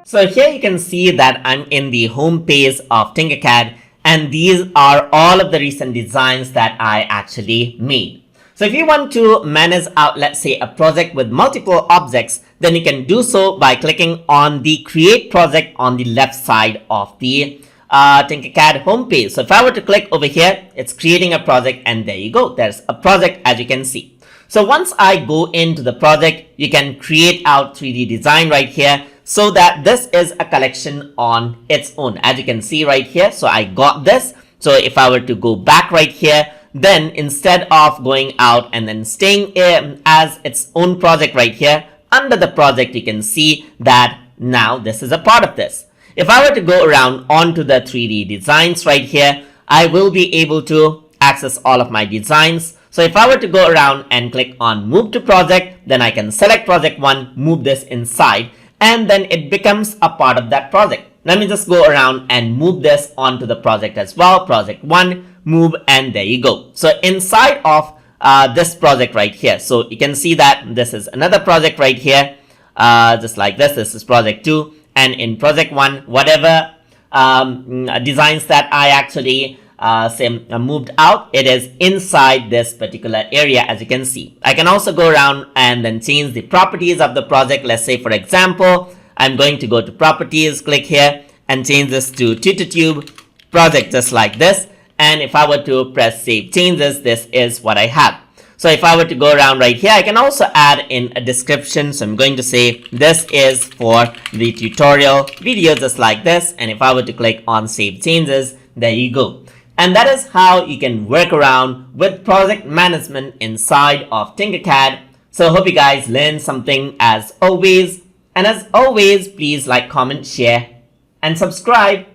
So here you can see that I'm in the home page of Tinkercad, and these are all of the recent designs that I actually made. So if you want to manage out, let's say, a project with multiple objects, then you can do so by clicking on the create project on the left side of the Tinkercad homepage. So if I were to click over here, it's creating a project, and there you go. There's a project, as you can see. So once I go into the project, you can create out 3D design right here, so that this is a collection on its own, as you can see right here. So I got this. So if I were to go back right here, then instead of going out and then staying as its own project right here, under the project, you can see that now this is a part of this. If I were to go around onto the 3D designs right here, I will be able to access all of my designs. So if I were to go around and click on move to project, then I can select project 1, move this inside, and then it becomes a part of that project. Let me just go around and move this onto the project as well. Project 1, move, and there you go. So inside of this project right here, so you can see that this is another project right here, just like this. This is project 2, and in project 1, whatever designs that I actually moved out, it is inside this particular area, as you can see. I can also go around and then change the properties of the project. Let's say, for example, I'm going to go to properties, click here, and change this to tube project, just like this. And if I were to press save changes, this is what I have. So if I were to go around right here, I can also add in a description. So I'm going to say this is for the tutorial video, just like this. And if I were to click on save changes, there you go. And that is how you can work around with project management inside of Tinkercad. So I hope you guys learned something as always. And as always, please like, comment, share, and subscribe.